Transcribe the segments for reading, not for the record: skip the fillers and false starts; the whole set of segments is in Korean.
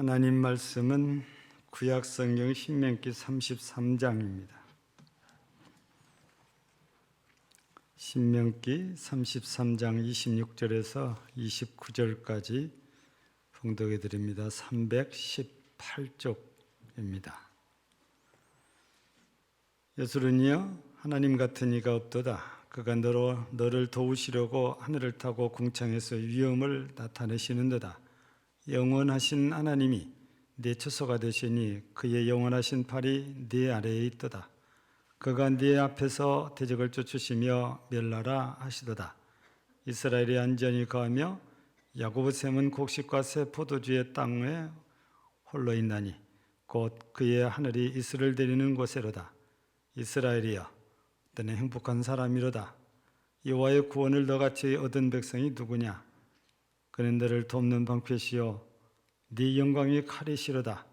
하나님 말씀은 구약성경 신명기 33장입니다. 신명기 33장 26절에서 29절까지 봉독해 드립니다. 318쪽입니다. 예수는요, 하나님 같은 이가 없도다. 그가 너를 도우시려고 하늘을 타고 궁창에서 위엄을 나타내시는도다. 영원하신 하나님이 네 처소가 되시니 그의 영원하신 팔이 네 아래에 있도다. 그가 네 앞에서 대적을 쫓으시며 멸하라 하시도다. 이스라엘이 안전히 거하며 야곱의 샘은 곡식과 새 포도주의 땅에 홀로 있나니 곧 그의 하늘이 이스를 데리는 곳에로다. 이스라엘이여, 너는 행복한 사람이로다. 여호와의 구원을 너같이 얻은 백성이 누구냐? 그는 너를 돕는 방패시요 네 영광이 칼이시로다.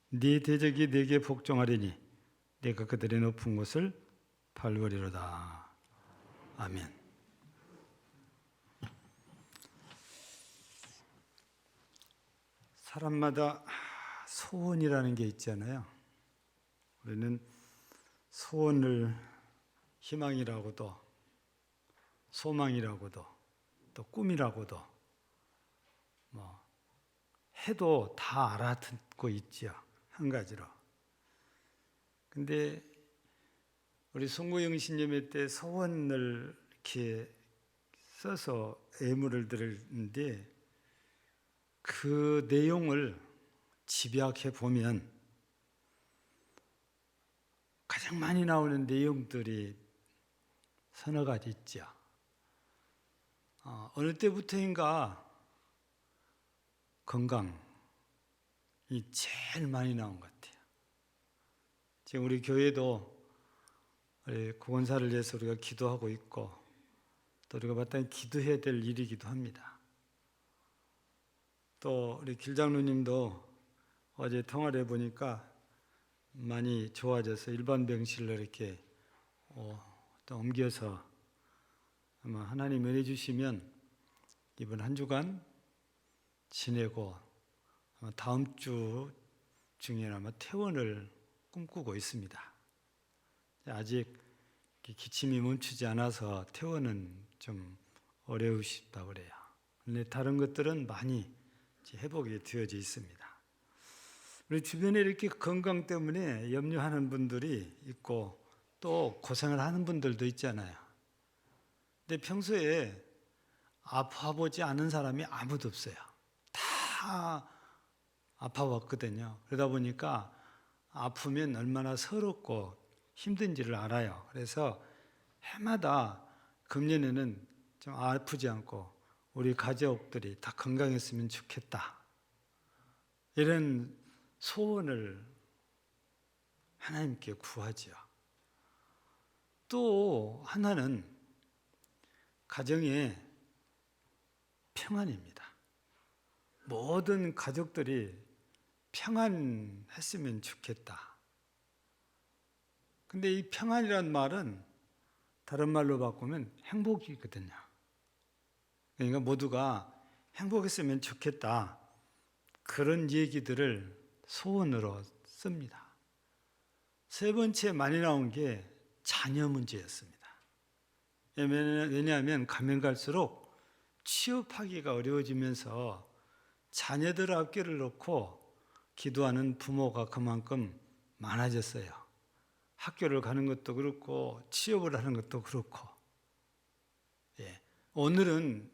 네 대적이 네게 복종하리니 네가 그들의 높은 곳을 밟으리로다. 아멘. 사람마다 소원이라는 게 있잖아요. 우리는 소원을 희망이라고도 소망이라고도 또 꿈이라고도 해도 다 알아듣고 있죠. 한 가지로. 근데 우리 송구영 신념회 때 소원을 이렇게 써서 예물을 드리는데 그 내용을 집약해 보면 가장 많이 나오는 내용들이 서너 가지 있죠. 어느 때부터인가 건강이 제일 많이 나온 것 같아요. 지금 우리 교회도 구원사를 위해서 우리가 기도하고 있고 또 우리가 마땅히 기도해야 될 일이기도 합니다. 또 우리 길장로님도 어제 통화를 해보니까 많이 좋아져서 일반 병실로 이렇게 또 옮겨서 아마 하나님 은혜 주시면 이번 한 주간 지내고 다음 주 중에 아마 퇴원을 꿈꾸고 있습니다. 아직 기침이 멈추지 않아서 퇴원은 좀 어려우시다고 그래요. 근데 다른 것들은 많이 회복이 되어져 있습니다. 우리 주변에 이렇게 건강 때문에 염려하는 분들이 있고 또 고생을 하는 분들도 있잖아요. 근데 평소에 아파보지 않은 사람이 아무도 없어요. 다 아파봤거든요. 그러다 보니까 아프면 얼마나 서럽고 힘든지를 알아요. 그래서 해마다 금년에는 좀 아프지 않고 우리 가족들이 다 건강했으면 좋겠다. 이런 소원을 하나님께 구하죠. 또 하나는 가정의 평안입니다. 모든 가족들이 평안했으면 좋겠다. 근데 이 평안이라는 말은 다른 말로 바꾸면 행복이거든요. 그러니까 모두가 행복했으면 좋겠다. 그런 얘기들을 소원으로 씁니다. 세 번째 많이 나온 게 자녀 문제였습니다. 왜냐하면 가면 갈수록 취업하기가 어려워지면서 자녀들 앞길을 놓고 기도하는 부모가 그만큼 많아졌어요. 학교를 가는 것도 그렇고 취업을 하는 것도 그렇고. 오늘은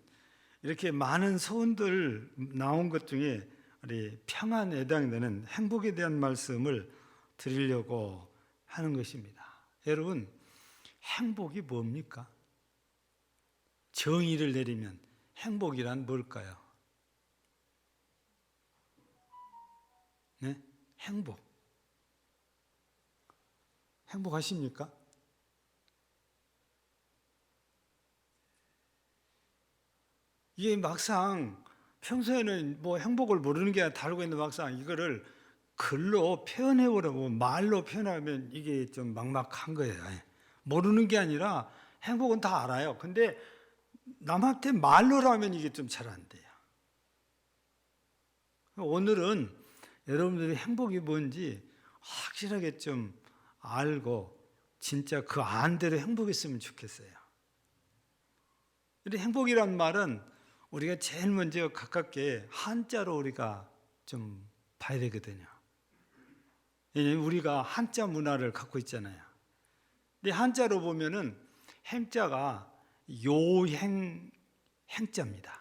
이렇게 많은 소원들 나온 것 중에 우리 평안에 해당되는 행복에 대한 말씀을 드리려고 하는 것입니다. 여러분, 행복이 뭡니까? 정의를 내리면 행복이란 뭘까요? 네? 행복. 행복하십니까? 이게 막상 평소에는 행복을 모르는 게 다르고 있는데 막상 이거를 글로 표현해보려고 말로 표현하면 이게 좀 막막한 거예요. 모르는 게 아니라 행복은 다 알아요. 근데 남한테 말로 하면 이게 좀 잘 안 돼요. 오늘은 여러분들이 행복이 뭔지 확실하게 좀 알고 진짜 그 안대로 행복했으면 좋겠어요. 근데 행복이란 말은 우리가 제일 먼저 가깝게 한자로 우리가 좀 봐야 되거든요. 왜냐하면 우리가 한자 문화를 갖고 있잖아요. 근데 한자로 보면은 행자가 요행, 행자입니다.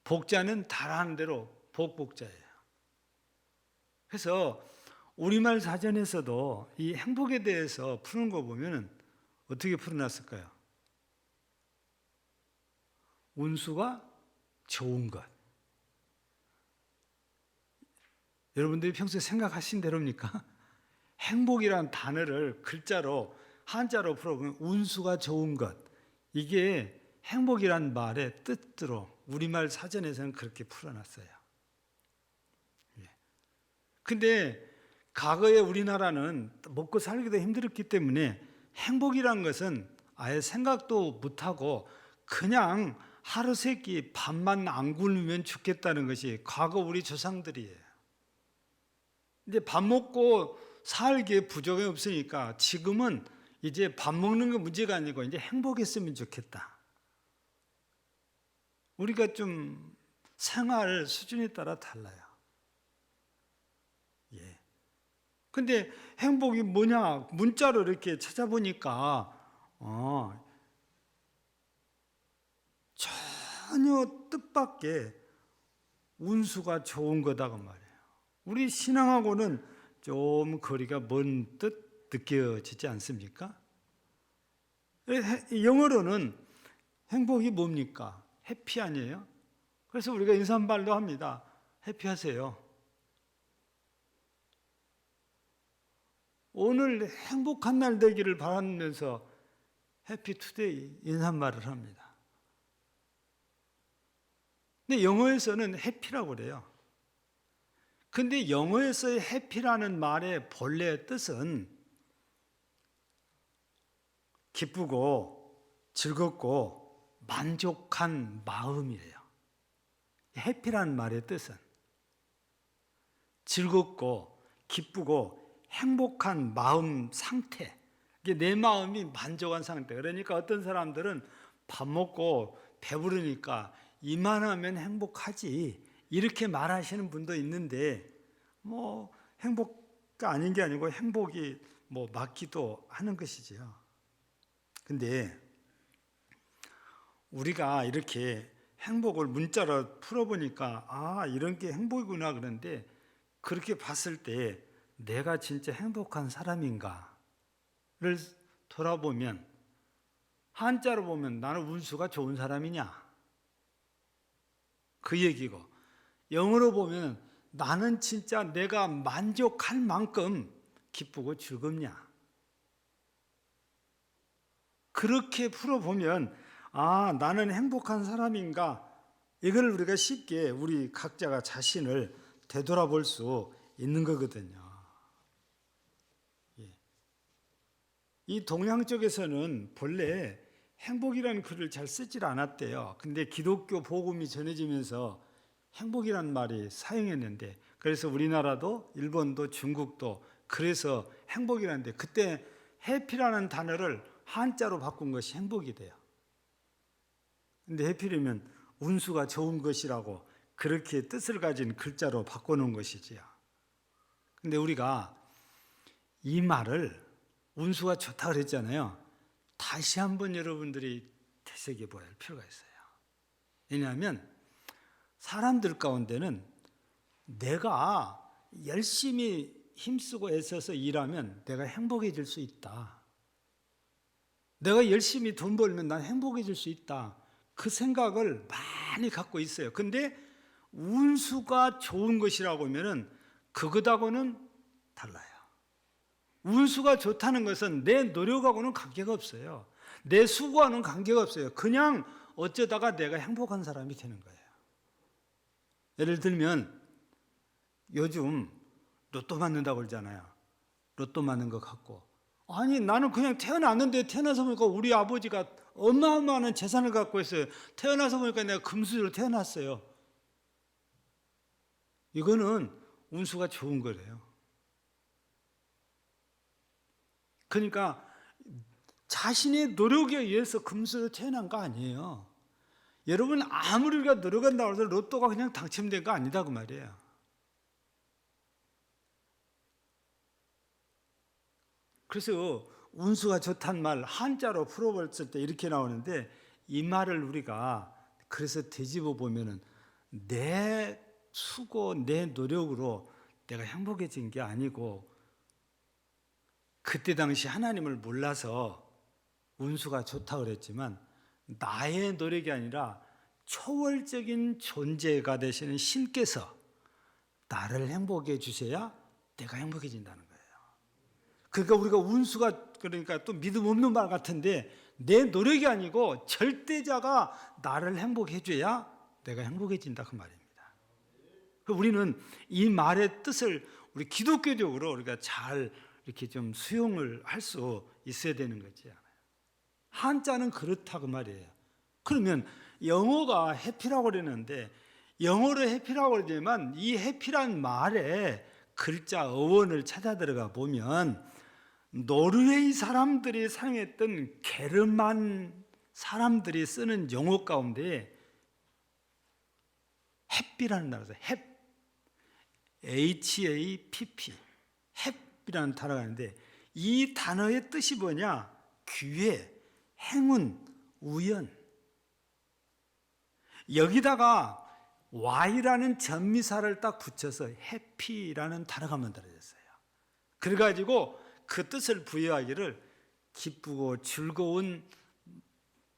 복자는 달하는 대로 복자예요. 그래서 우리말 사전에서도 이 행복에 대해서 푸는 거 보면은 어떻게 풀어놨을까요? 운수가 좋은 것. 여러분들이 평소에 생각하신 대로입니까? 행복이란 단어를 글자로 한자로 풀어보면 운수가 좋은 것. 이게 행복이란 말의 뜻으로 우리말 사전에서는 그렇게 풀어놨어요. 근데 과거에 우리나라는 먹고 살기도 힘들었기 때문에 행복이란 것은 아예 생각도 못하고 그냥 하루 세끼 밥만 안 굶으면 죽겠다는 것이 과거 우리 조상들이에요. 근데 밥 먹고 살기에 부족이 없으니까 지금은 이제 밥 먹는 게 문제가 아니고 이제 행복했으면 좋겠다. 우리가 좀 생활 수준에 따라 달라요. 예. 근데 행복이 뭐냐? 문자로 이렇게 찾아보니까 전혀 뜻밖의 운수가 좋은 거다고 말이에요. 우리 신앙하고는 좀 거리가 먼 듯 느껴지지 않습니까? 영어로는 행복이 뭡니까? 해피 아니에요? 그래서 우리가 인사말도 합니다. 해피하세요. 오늘 행복한 날 되기를 바라면서 해피 투데이 인사말을 합니다. 근데 영어에서는 해피라고 그래요. 근데 영어에서의 해피라는 말의 본래 뜻은 기쁘고 즐겁고 만족한 마음이래요. 해피라는 말의 뜻은 즐겁고 기쁘고 행복한 마음 상태. 이게 내 마음이 만족한 상태. 그러니까 어떤 사람들은 밥 먹고 배부르니까 이만하면 행복하지 이렇게 말하시는 분도 있는데 뭐 행복가 아닌 게 아니고 행복이 뭐 맞기도 하는 것이지요. 근데 우리가 이렇게 행복을 문자로 풀어보니까 이런 게 행복이구나 그런데 그렇게 봤을 때 내가 진짜 행복한 사람인가를 돌아보면 한자로 보면 나는 운수가 좋은 사람이냐 그 얘기고 영어로 보면 나는 진짜 내가 만족할 만큼 기쁘고 즐겁냐 그렇게 풀어보면 나는 행복한 사람인가 이걸 우리가 쉽게 우리 각자가 자신을 되돌아볼 수 있는 거거든요. 이 동양 쪽에서는 본래 행복이라는 글을 잘 쓰질 않았대요. 근데 기독교 복음이 전해지면서 행복이라는 말이 사용했는데 그래서 우리나라도 일본도 중국도 그래서 행복이라는데 그때 해피라는 단어를 한자로 바꾼 것이 행복이 돼요. 근데 해피라면 운수가 좋은 것이라고 그렇게 뜻을 가진 글자로 바꿔놓은 것이지요. 근데 우리가 이 말을 운수가 좋다 그랬잖아요. 다시 한번 여러분들이 되새겨 봐야 할 필요가 있어요. 왜냐하면 사람들 가운데는 내가 열심히 힘쓰고 애써서 일하면 내가 행복해질 수 있다. 내가 열심히 돈 벌면 난 행복해질 수 있다. 그 생각을 많이 갖고 있어요. 근데 운수가 좋은 것이라고 하면은 그것하고는 달라요. 운수가 좋다는 것은 내 노력하고는 관계가 없어요. 내 수고하는 관계가 없어요. 그냥 어쩌다가 내가 행복한 사람이 되는 거예요. 예를 들면 요즘 로또 맞는다고 그러잖아요. 로또 맞는 것 같고 아니 나는 그냥 태어났는데 태어나서 보니까 우리 아버지가 어마어마한 재산을 갖고 있어요. 태어나서 보니까 내가 금수저로 태어났어요. 이거는 운수가 좋은 거래요. 그러니까 자신의 노력에 의해서 금수저 태어난 거 아니에요. 여러분 아무리 우리가 노력한다고 해서 로또가 그냥 당첨된 거 아니다 그 말이에요. 그래서 운수가 좋단 말 한자로 풀어봤을 때 이렇게 나오는데, 이 말을 우리가 그래서 되짚어 보면은 내 수고 내 노력으로 내가 행복해진 게 아니고, 그때 당시 하나님을 몰라서 운수가 좋다고 그랬지만 나의 노력이 아니라 초월적인 존재가 되시는 신께서 나를 행복해 주셔야 내가 행복해진다는 거예요. 그러니까 우리가 운수가, 그러니까 또 믿음 없는 말 같은데, 내 노력이 아니고 절대자가 나를 행복해 줘야 내가 행복해진다 그 말입니다. 우리는 이 말의 뜻을 우리 기독교적으로 우리가 잘 이렇게 좀 수용을 할 수 있어야 되는 거지. 한자는 그렇다 그 말이에요. 그러면 영어가 해피라고 그러는데, 영어로 해피라고 그러지만 이 해피란 말에 글자 어원을 찾아 들어가 보면 노르웨이 사람들이 사용했던 게르만 사람들이 쓰는 영어 가운데 해피라는 단어가 있어요. HAPP, 해피라는 단어가 있는데, 이 단어의 뜻이 뭐냐? 기회, 행운, 우연. 여기다가 Y라는 전미사를 딱 붙여서 해피라는 단어가 만들어졌어요. 그래가지고 그 뜻을 부여하기를 기쁘고 즐거운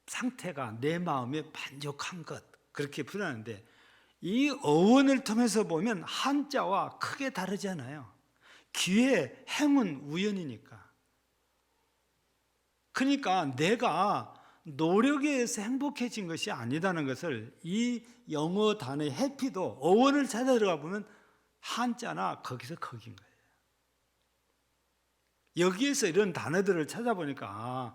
상태가 내 마음에 만족한 것, 그렇게 표현하는데, 이 어원을 통해서 보면 한자와 크게 다르지 않아요. 기회, 행운, 우연이니까. 그러니까 내가 노력에 의해서 행복해진 것이 아니다는 것을 이 영어 단어의 해피도 어원을 찾아 들어가 보면 한자나 거기서 거긴 거예요. 여기에서 이런 단어들을 찾아보니까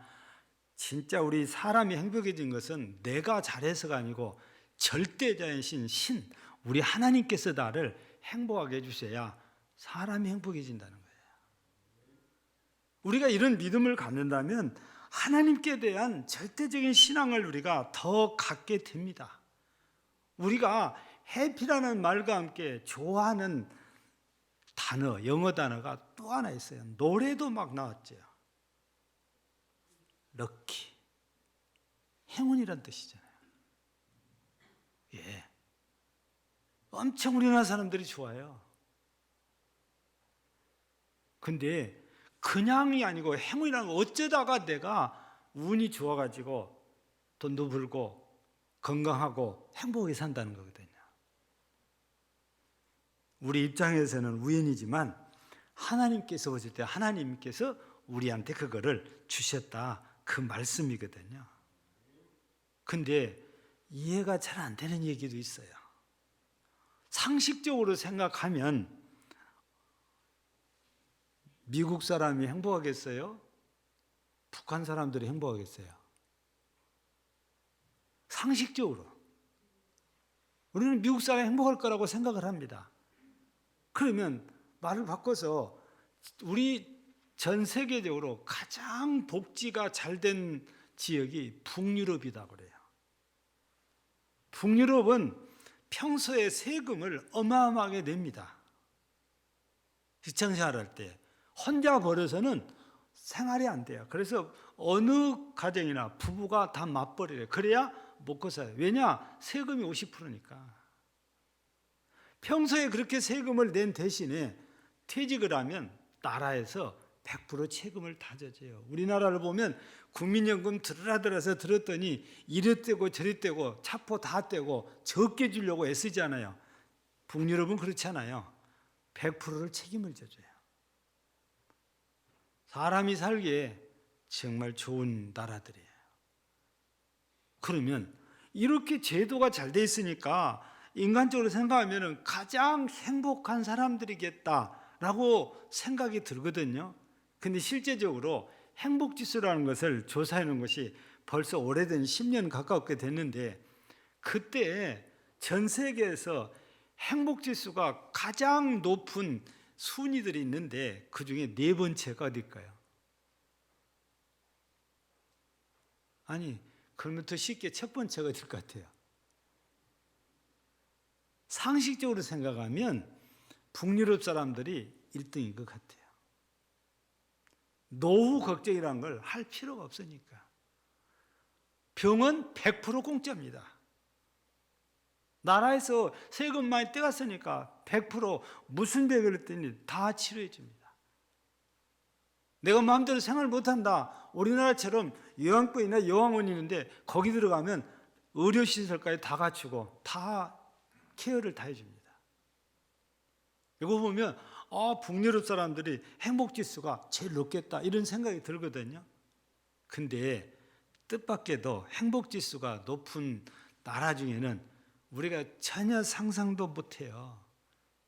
진짜 우리 사람이 행복해진 것은 내가 잘해서가 아니고 절대자이신 신, 우리 하나님께서 나를 행복하게 해주셔야 사람이 행복해진다는 거예요. 우리가 이런 믿음을 갖는다면 하나님께 대한 절대적인 신앙을 우리가 더 갖게 됩니다. 우리가 해피라는 말과 함께 좋아하는 단어, 영어 단어가 또 하나 있어요. 노래도 막 나왔죠. 럭키, 행운이란 뜻이잖아요. 예, 엄청 우리나라 사람들이 좋아해요. 근데 그냥이 아니고 행운이라는 거, 어쩌다가 내가 운이 좋아가지고 돈도 벌고 건강하고 행복하게 산다는 거거든요. 우리 입장에서는 우연이지만 하나님께서 보실 때 하나님께서 우리한테 그거를 주셨다, 그 말씀이거든요. 근데 이해가 잘 안 되는 얘기도 있어요. 상식적으로 생각하면 미국 사람이 행복하겠어요? 북한 사람들이 행복하겠어요? 상식적으로 우리는 미국 사람이 행복할 거라고 생각을 합니다. 그러면 말을 바꿔서 우리 전 세계적으로 가장 복지가 잘 된 지역이 북유럽이다 그래요. 북유럽은 평소에 세금을 어마어마하게 냅니다. 직장생활할 때 혼자 벌어서는 생활이 안 돼요. 그래서 어느 가정이나 부부가 다 맞벌이래요. 그래야 먹고 살아요. 왜냐? 세금이 50%니까. 평소에 그렇게 세금을 낸 대신에 퇴직을 하면 나라에서 100% 세금을 다 져줘요. 우리나라를 보면 국민연금 들어서 들었더니 이리 떼고 저리 떼고 차포 다 떼고 적게 주려고 애쓰잖아요. 북유럽은 그렇지 않아요. 100%를 책임을 져줘요. 사람이 살기에 정말 좋은 나라들이에요. 그러면 이렇게 제도가 잘 돼 있으니까 인간적으로 생각하면 가장 행복한 사람들이겠다라고 생각이 들거든요. 근데 실제적으로 행복지수라는 것을 조사해 놓은 것이 벌써 오래된 10년 가깝게 됐는데, 그때 전 세계에서 행복 지수가 가장 높은 순위들이 있는데 그 중에 네 번째가 어딜까요? 아니, 그러면 더 쉽게 첫 번째가 어딜 것 같아요? 상식적으로 생각하면 북유럽 사람들이 1등인 것 같아요. 노후 걱정이라는 걸 할 필요가 없으니까. 병은 100% 공짜입니다. 나라에서 세금 많이 떼갔으니까 100% 무슨 병을 했더니 다 치료해 줍니다. 내가 마음대로 생활 못한다. 우리나라처럼 요양병이나 요양원이 있는데 거기 들어가면 의료시설까지 다 갖추고 다 케어를 다 해줍니다. 이거 보면 북유럽 사람들이 행복지수가 제일 높겠다 이런 생각이 들거든요. 근데 뜻밖에도 행복지수가 높은 나라 중에는 우리가 전혀 상상도 못해요.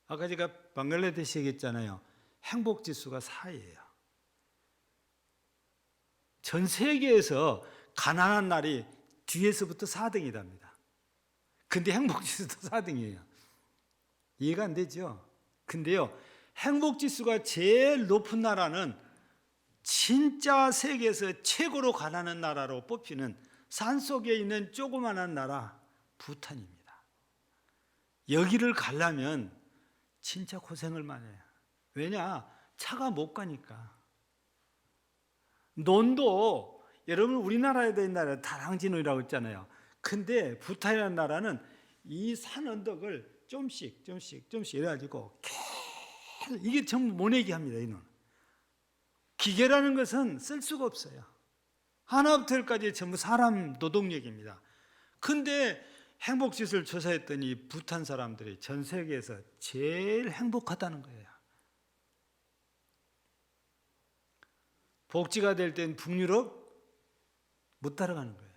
아까 제가 방글라데시 얘기했잖아요. 행복지수가 4예요. 전 세계에서 가난한 나라이 뒤에서부터 4등이랍니다. 근데 행복지수도 4등이에요. 이해가 안 되죠? 근데요, 행복지수가 제일 높은 나라는 진짜 세계에서 최고로 가난한 나라로 뽑히는 산속에 있는 조그마한 나라 부탄입니다. 여기를 가려면 진짜 고생을 많이 해요. 왜냐? 차가 못 가니까. 논도 여러분 우리나라에도 옛날에 다랑진이라고 했잖아요. 근데 부탄이라는 나라는 이 산 언덕을 좀씩 이래가지고 계속 이게 전부 모내기 합니다. 이놈. 기계라는 것은 쓸 수가 없어요. 하나부터 열까지 전부 사람 노동력입니다. 근데 행복지수를 조사했더니 부탄 사람들이 전 세계에서 제일 행복하다는 거예요. 복지가 될 땐 북유럽 못 따라가는 거예요.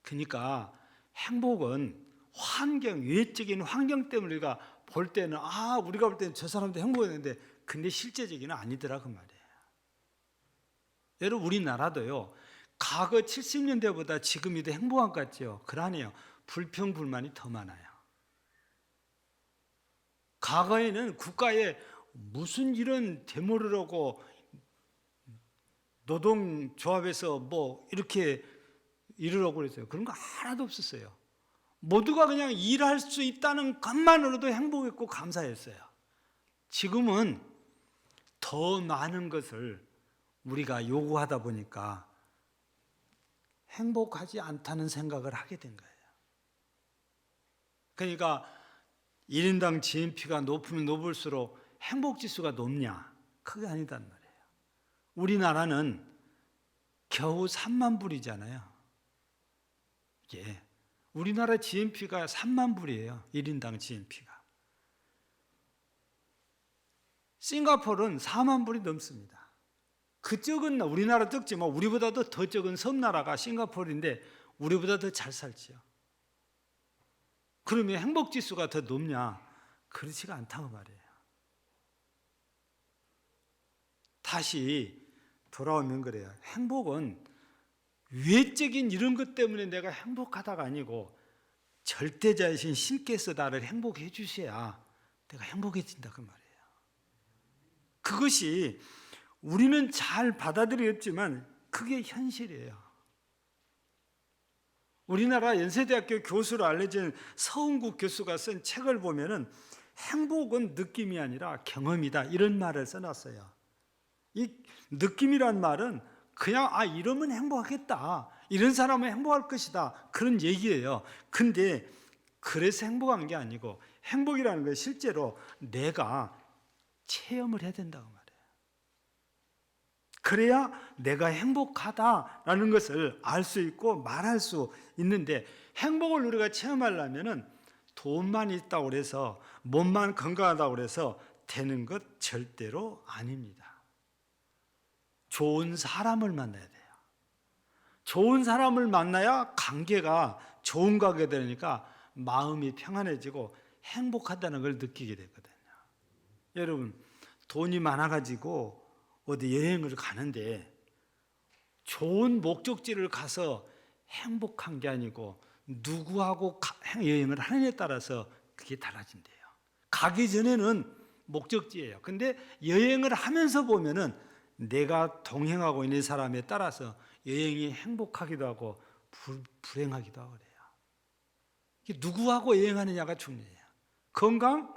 그러니까 행복은 환경, 외적인 환경 때문에 우리가 볼 때는 우리가 볼 때는 저 사람도 행복했는데 근데 실제적이는 아니더라 그 말이에요. 여러분 우리나라도요. 과거 70년대보다 지금이 더 행복한 것 같죠? 그러네요. 불평불만이 더 많아요. 과거에는 국가에 무슨 이런 데모를 하고 노동조합에서 뭐 이렇게 이러라고 그랬어요. 그런 거 하나도 없었어요. 모두가 그냥 일할 수 있다는 것만으로도 행복했고 감사했어요. 지금은 더 많은 것을 우리가 요구하다 보니까 행복하지 않다는 생각을 하게 된 거예요. 그러니까 1인당 GNP가 높으면 높을수록 행복지수가 높냐? 그게 아니단 말이에요. 우리나라는 겨우 3만 불이잖아요. 예. 우리나라 GNP가 3만 불이에요. 1인당 GNP가. 싱가포르는 4만 불이 넘습니다. 그쪽은 우리나라 적지만 우리보다도 더 적은 섬나라가 싱가포르인데 우리보다 더 잘 살지요. 그러면 행복지수가 더 높냐? 그렇지가 않다고 말이에요. 다시 돌아오면 그래요. 행복은 외적인 이런 것 때문에 내가 행복하다가 아니고 절대자이신 신께서 나를 행복해 주셔야 내가 행복해진다 그 말이에요. 그것이 우리는 잘 받아들였지만 그게 현실이에요. 우리나라 연세대학교 교수로 알려진 서은국 교수가 쓴 책을 보면은 행복은 느낌이 아니라 경험이다 이런 말을 써놨어요. 이 느낌이란 말은 그냥 이러면 행복하겠다, 이런 사람은 행복할 것이다 그런 얘기예요. 근데 그래서 행복한 게 아니고 행복이라는 건 실제로 내가 체험을 해야 된다고 말이에요. 그래야 내가 행복하다라는 것을 알 수 있고 말할 수 있는데, 행복을 우리가 체험하려면 돈만 있다고 해서 몸만 건강하다고 해서 되는 것 절대로 아닙니다. 좋은 사람을 만나야 돼요. 좋은 사람을 만나야 관계가 좋은 관계가 되니까 마음이 평안해지고 행복하다는 걸 느끼게 되거든요. 여러분, 돈이 많아가지고 어디 여행을 가는데 좋은 목적지를 가서 행복한 게 아니고 누구하고 여행을 하느냐에 따라서 그게 달라진대요. 가기 전에는 목적지예요. 근데 여행을 하면서 보면은 내가 동행하고 있는 사람에 따라서 여행이 행복하기도 하고 불행하기도 하고 그래요. 이게 누구하고 여행하느냐가 중요해요. 건강?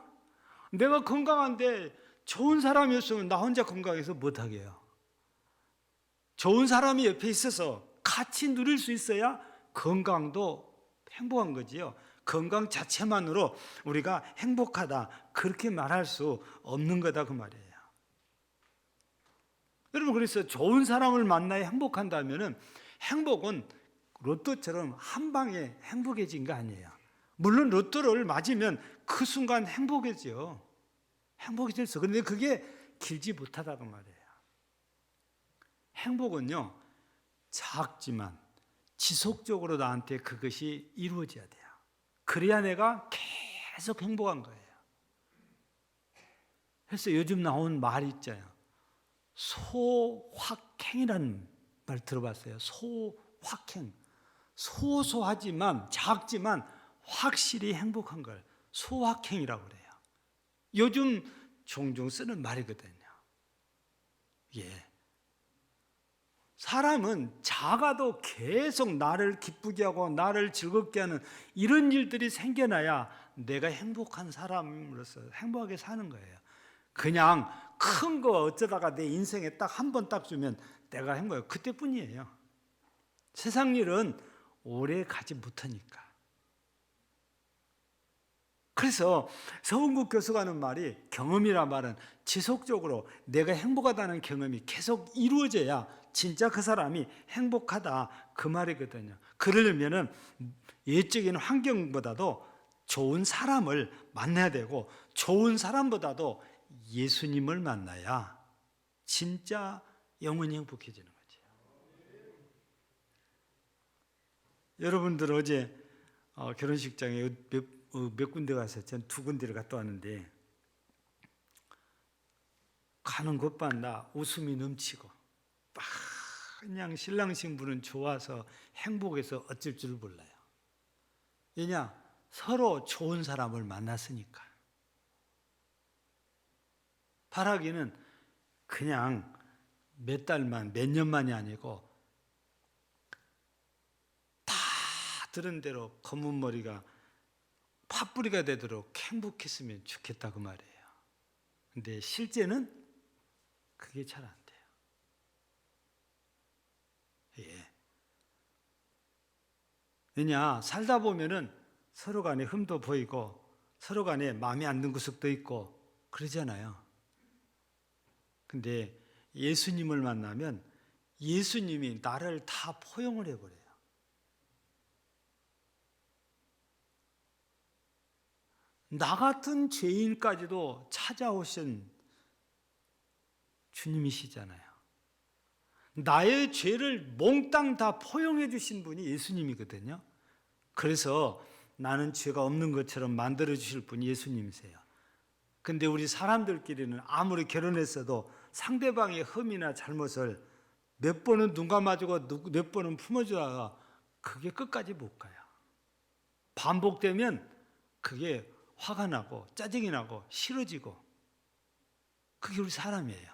내가 건강한데 좋은 사람이었으면 나 혼자 건강해서 못하게요. 좋은 사람이 옆에 있어서 같이 누릴 수 있어야 건강도 행복한 거지요. 건강 자체만으로 우리가 행복하다 그렇게 말할 수 없는 거다 그 말이에요. 여러분, 그래서 좋은 사람을 만나야 행복한다면은 행복은 로또처럼 한 방에 행복해진 거 아니에요. 물론 로또를 맞으면 그 순간 행복해져요. 행복해졌어. 그런데 그게 길지 못하다고 말이에요. 행복은요, 작지만 지속적으로 나한테 그것이 이루어져야 돼요. 그래야 내가 계속 행복한 거예요. 그래서 요즘 나온 말이 있잖아요. 소확행이라는 말 들어봤어요. 소확행. 소소하지만 작지만 확실히 행복한 걸 소확행이라고 그래요. 요즘 종종 쓰는 말이거든요. 예. 사람은 작아도 계속 나를 기쁘게 하고 나를 즐겁게 하는 이런 일들이 생겨나야 내가 행복한 사람으로서 행복하게 사는 거예요. 그냥 큰 거 어쩌다가 내 인생에 딱 한 번 딱 주면 내가 행복해요. 그때뿐이에요. 세상 일은 오래 가지 못하니까. 그래서 서은국 교수가 하는 말이, 경험이란 말은 지속적으로 내가 행복하다는 경험이 계속 이루어져야 진짜 그 사람이 행복하다 그 말이거든요. 그러려면은 예적인 환경보다도 좋은 사람을 만나야 되고, 좋은 사람보다도 예수님을 만나야 진짜 영원히 행복해지는 거죠. 여러분들 어제 결혼식장에 몇 군데 가서 전 2군데를 갔다 왔는데, 가는 곳마다 웃음이 넘치고 그냥 신랑 신부는 좋아서 행복해서 어쩔 줄 몰라요. 왜냐? 서로 좋은 사람을 만났으니까. 바라기는 그냥 몇 달만, 몇 년만이 아니고 다 들은 대로 검은 머리가 팥뿌리가 되도록 행복했으면 좋겠다 그 말이에요. 근데 실제는 그게 잘 안 돼요. 예. 왜냐? 살다 보면은 서로 간에 흠도 보이고 서로 간에 마음에 안 드는 구석도 있고 그러잖아요. 근데 예수님을 만나면 예수님이 나를 다 포용을 해버려요. 나 같은 죄인까지도 찾아오신 주님이시잖아요. 나의 죄를 몽땅 다 포용해 주신 분이 예수님이거든요. 그래서 나는 죄가 없는 것처럼 만들어 주실 분이 예수님이세요. 근데 우리 사람들끼리는 아무리 결혼했어도 상대방의 흠이나 잘못을 몇 번은 눈 감아주고 몇 번은 품어주다가 그게 끝까지 못 가요. 반복되면 그게 화가 나고 짜증이 나고 싫어지고, 그게 우리 사람이에요.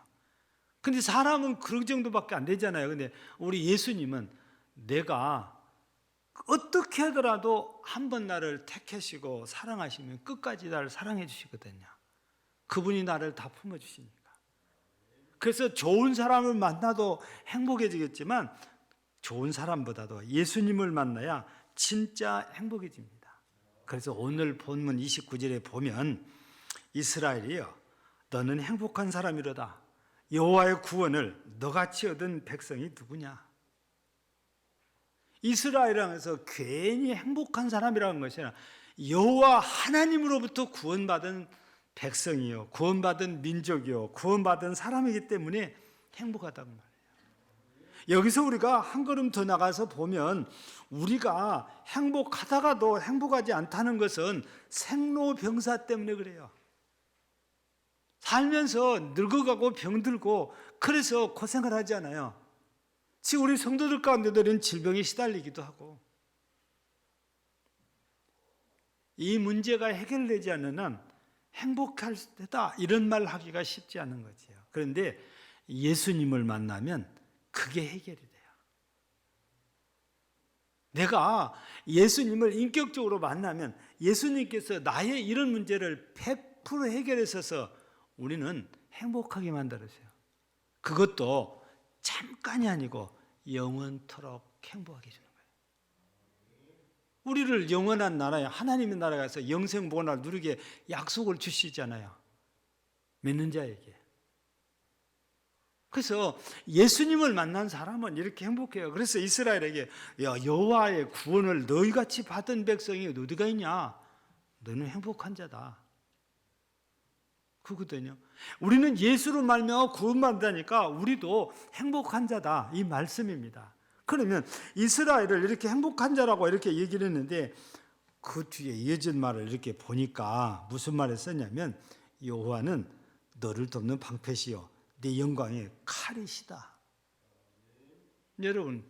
근데 사람은 그런 정도밖에 안 되잖아요. 근데 우리 예수님은 내가 어떻게 하더라도 한 번 나를 택하시고 사랑하시면 끝까지 나를 사랑해 주시거든요. 그분이 나를 다 품어주시니까. 그래서 좋은 사람을 만나도 행복해지겠지만 좋은 사람보다도 예수님을 만나야 진짜 행복해집니다. 그래서 오늘 본문 29절에 보면 이스라엘이여 너는 행복한 사람이로다. 여호와의 구원을 너같이 얻은 백성이 누구냐? 이스라엘이라면서 괜히 행복한 사람이라는 것이 아니라 여호와 하나님으로부터 구원받은 백성이요, 구원받은 민족이요, 구원받은 사람이기 때문에 행복하다고 말해요. 여기서 우리가 한 걸음 더 나가서 보면 우리가 행복하다가도 행복하지 않다는 것은 생로병사 때문에 그래요. 살면서 늙어가고 병들고 그래서 고생을 하지 않아요. 지금 우리 성도들 가운데들은 질병에 시달리기도 하고 이 문제가 해결되지 않는 한 행복할 때다 이런 말 하기가 쉽지 않은 거지요. 그런데 예수님을 만나면 그게 해결이 돼요. 내가 예수님을 인격적으로 만나면 예수님께서 나의 이런 문제를 100% 해결하셔서 우리는 행복하게 만들어줘요. 그것도 잠깐이 아니고 영원토록 행복하게 해주는 거예요. 우리를 영원한 나라에 하나님의 나라에 가서 영생복을 누리게 약속을 주시잖아요. 믿는 자에게. 그래서 예수님을 만난 사람은 이렇게 행복해요. 그래서 이스라엘에게 여호와의 구원을 너희같이 받은 백성이 어디가 있냐? 너는 행복한 자다. 그거거든요. 우리는 예수로 말미암아 구원받다니까 우리도 행복한 자다 이 말씀입니다. 그러면 이스라엘을 이렇게 행복한 자라고 이렇게 얘기를 했는데 그 뒤에 이어진 말을 이렇게 보니까 무슨 말을 썼냐면 여호와는 너를 돕는 방패시요 네 영광의 칼이시다. 여러분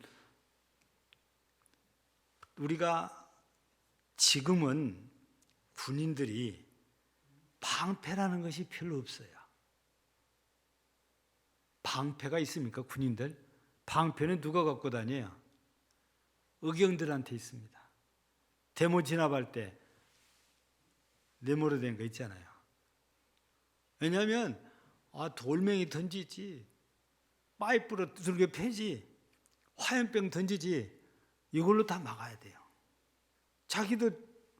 우리가 지금은 군인들이 방패라는 것이 별로 없어요. 방패가 있습니까? 군인들? 방패는 누가 갖고 다녀요? 의경들한테 있습니다. 데모 진압할 때 네모로 된 거 있잖아요. 왜냐하면 돌멩이 던지지, 파이프로 두들겨 패지, 화염병 던지지 이걸로 다 막아야 돼요. 자기도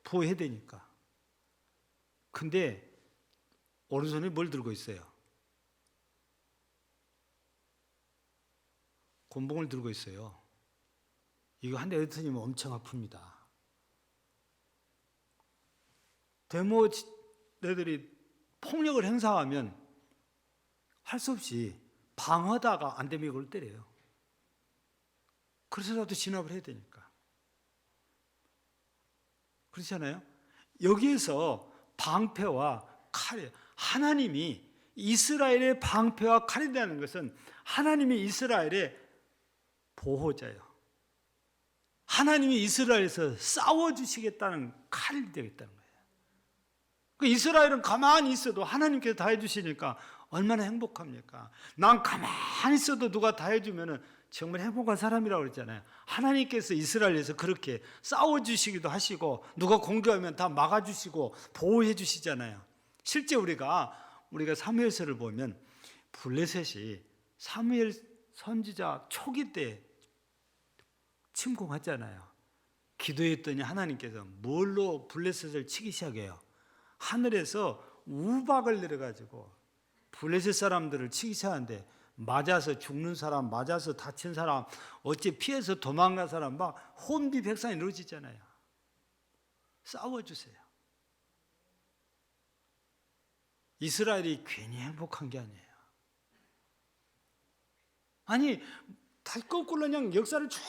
보호해야 되니까. 근데 오른손에 뭘 들고 있어요? 곤봉을 들고 있어요. 이거 한 대 터지면 엄청 아픕니다. 데모들이 폭력을 행사하면 할 수 없이 방어하다가 안 되면 이걸 때려요. 그래서라도 진압을 해야 되니까. 그렇잖아요? 여기에서 방패와 칼이에요. 하나님이 이스라엘의 방패와 칼이라는 것은 하나님이 이스라엘의 보호자예요. 하나님이 이스라엘에서 싸워주시겠다는 칼이 되겠다는 거예요. 이스라엘은 가만히 있어도 하나님께서 다 해주시니까 얼마나 행복합니까? 난 가만히 있어도 누가 다 해주면 정말 행복한 사람이라고 그랬잖아요. 하나님께서 이스라엘에서 그렇게 싸워주시기도 하시고 누가 공격하면 다 막아주시고 보호해 주시잖아요. 실제 우리가 사무엘서를 보면 블레셋이 사무엘 선지자 초기 때 침공했잖아요. 기도했더니 하나님께서 뭘로 블레셋을 치기 시작해요? 하늘에서 우박을 내려가지고 블레셋 사람들을 치기 시작하는데 맞아서 죽는 사람, 맞아서 다친 사람, 어찌 피해서 도망간 사람 막 혼비백산이 이루어지잖아요. 싸워주세요. 이스라엘이 괜히 행복한 게 아니에요. 아니 다시 거꾸로 그냥 역사를 쭉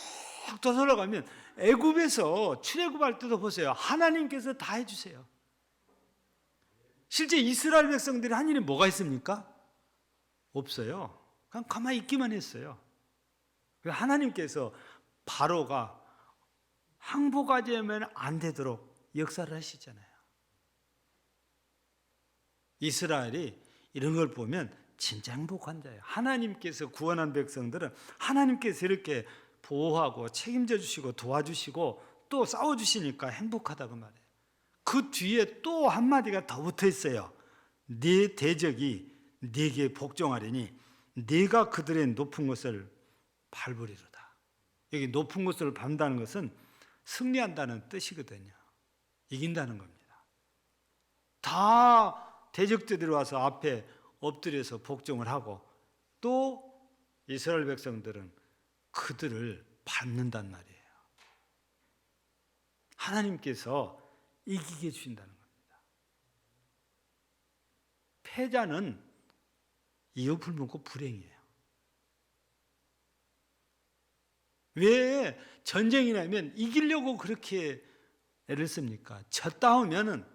되돌아가면 애굽에서 출애굽할 때도 보세요. 하나님께서 다 해주세요. 실제 이스라엘 백성들이 한 일이 뭐가 있습니까? 없어요. 그냥 가만히 있기만 했어요. 하나님께서 바로가 항복하지 않으면 안 되도록 역사를 하시잖아요. 이스라엘이 이런 걸 보면 진짜 행복한 자예요. 하나님께서 구원한 백성들은 하나님께서 이렇게 보호하고 책임져 주시고 도와주시고 또 싸워주시니까 행복하다고 말해요. 그 뒤에 또 한마디가 더 붙어 있어요. 네 대적이 네게 복종하리니 네가 그들의 높은 곳을 밟으리로다. 여기 높은 곳을 밟는다는 것은 승리한다는 뜻이거든요. 이긴다는 겁니다. 다 대적들이 와서 앞에 엎드려서 복종을 하고 또 이스라엘 백성들은 그들을 밟는단 말이에요. 하나님께서 이기게 해주신다는 겁니다. 패자는 이어풀문고 불행이에요. 왜 전쟁이 나면 이기려고 그렇게 애를 씁니까? 졌다 하면은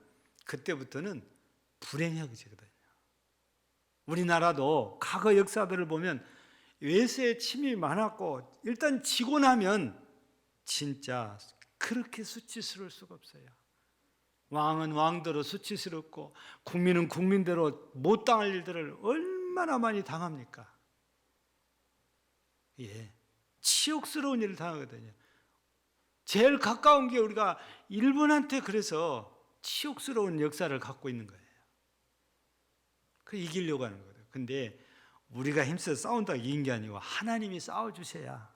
그때부터는 불행해지거든요. 우리나라도 과거 역사들을 보면 외세의 침입이 많았고 일단 지고 나면 진짜 그렇게 수치스러울 수가 없어요. 왕은 왕대로 수치스럽고 국민은 국민대로 못 당할 일들을 얼마나 많이 당합니까? 예, 치욕스러운 일을 당하거든요. 제일 가까운 게 우리가 일본한테 그래서 치욕스러운 역사를 갖고 있는 거예요. 그 이기려고 하는 거예요. 근데 우리가 힘써 싸운다고 이긴 게 아니고 하나님이 싸워주셔야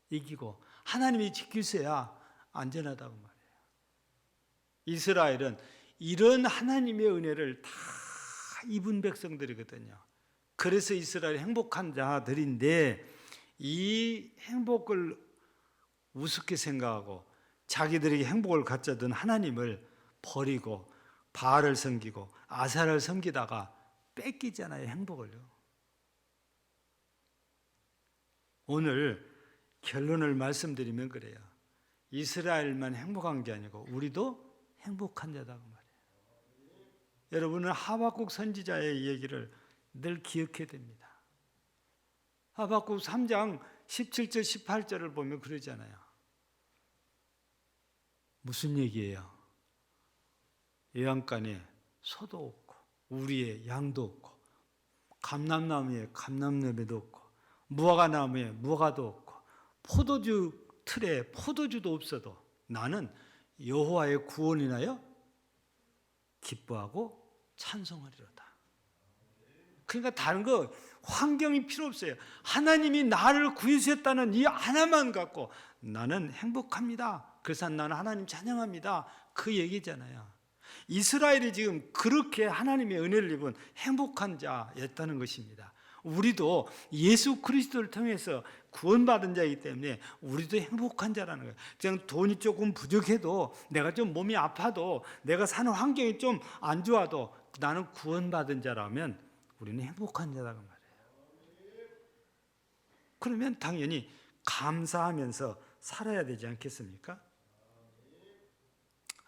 이기고 하나님이 지키셔야 안전하다고 말해요. 이스라엘은 이런 하나님의 은혜를 다 입은 백성들이거든요. 그래서 이스라엘 행복한 자들인데 이 행복을 우습게 생각하고 자기들에게 행복을 갖자던 하나님을 버리고 바알을 섬기고 아사를 섬기다가 뺏기잖아요, 행복을요. 오늘 결론을 말씀드리면 그래요. 이스라엘만 행복한 게 아니고 우리도 행복한 자다고 말이에요. 여러분은 하박국 선지자의 얘기를 늘 기억해야 됩니다. 하박국 3장 17절 18절을 보면 그러잖아요. 무슨 얘기예요? 외양간에 소도 없고 우리의 양도 없고 감람나무에 감람나무도 없고 무화과나무에 무화과도 없고 포도주 틀에 포도주도 없어도 나는 여호와의 구원 인하여 기뻐하고 찬송하리로다. 그러니까 다른 거 환경이 필요 없어요. 하나님이 나를 구해주셨다는 이 하나만 갖고 나는 행복합니다. 그래서 나는 하나님 찬양합니다. 그 얘기잖아요. 이스라엘이 지금 그렇게 하나님의 은혜를 입은 행복한 자였다는 것입니다. 우리도 예수 그리스도를 통해서 구원받은 자이기 때문에 우리도 행복한 자라는 거예요. 그냥 돈이 조금 부족해도 내가 좀 몸이 아파도 내가 사는 환경이 좀 안 좋아도 나는 구원받은 자라면 우리는 행복한 자라고 말해요. 그러면 당연히 감사하면서 살아야 되지 않겠습니까?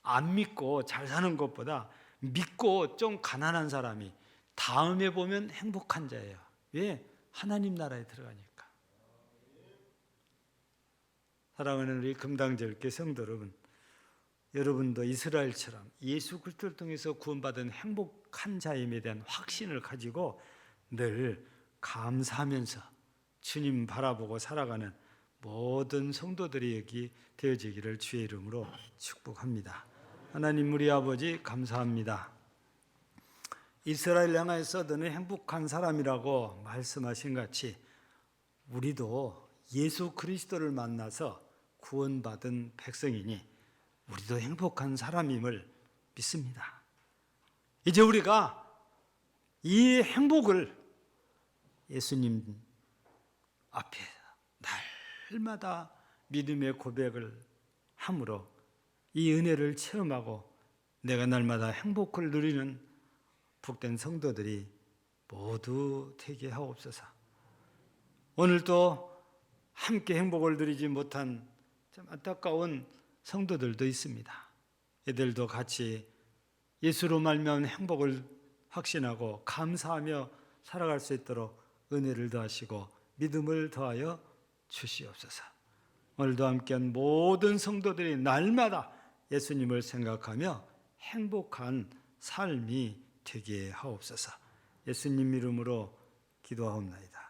안 믿고 잘 사는 것보다 믿고 좀 가난한 사람이 다음에 보면 행복한 자예요. 왜? 하나님 나라에 들어가니까. 사랑하는 우리 금당절개 성도 여러분, 여러분도 이스라엘처럼 예수 그리스도를 통해서 구원받은 행복한 자임에 대한 확신을 가지고 늘 감사하면서 주님 바라보고 살아가는 모든 성도들이 여기 되어지기를 주의 이름으로 축복합니다. 하나님 우리 아버지 감사합니다. 이스라엘 향하여서 너는 행복한 사람이라고 말씀하신 같이 우리도 예수 그리스도를 만나서 구원받은 백성이니 우리도 행복한 사람임을 믿습니다. 이제 우리가 이 행복을 예수님 앞에 날마다 믿음의 고백을 함으로 이 은혜를 체험하고 내가 날마다 행복을 누리는 복된 성도들이 모두 되게 하옵소서. 오늘도 함께 행복을 누리지 못한 좀 안타까운 성도들도 있습니다. 이들도 같이 예수로 말미암은 행복을 확신하고 감사하며 살아갈 수 있도록 은혜를 더하시고 믿음을 더하여 주시옵소서. 오늘도 함께한 모든 성도들이 날마다 예수님을 생각하며 행복한 삶이 되게 하옵소서. 예수님 이름으로 기도하옵나이다.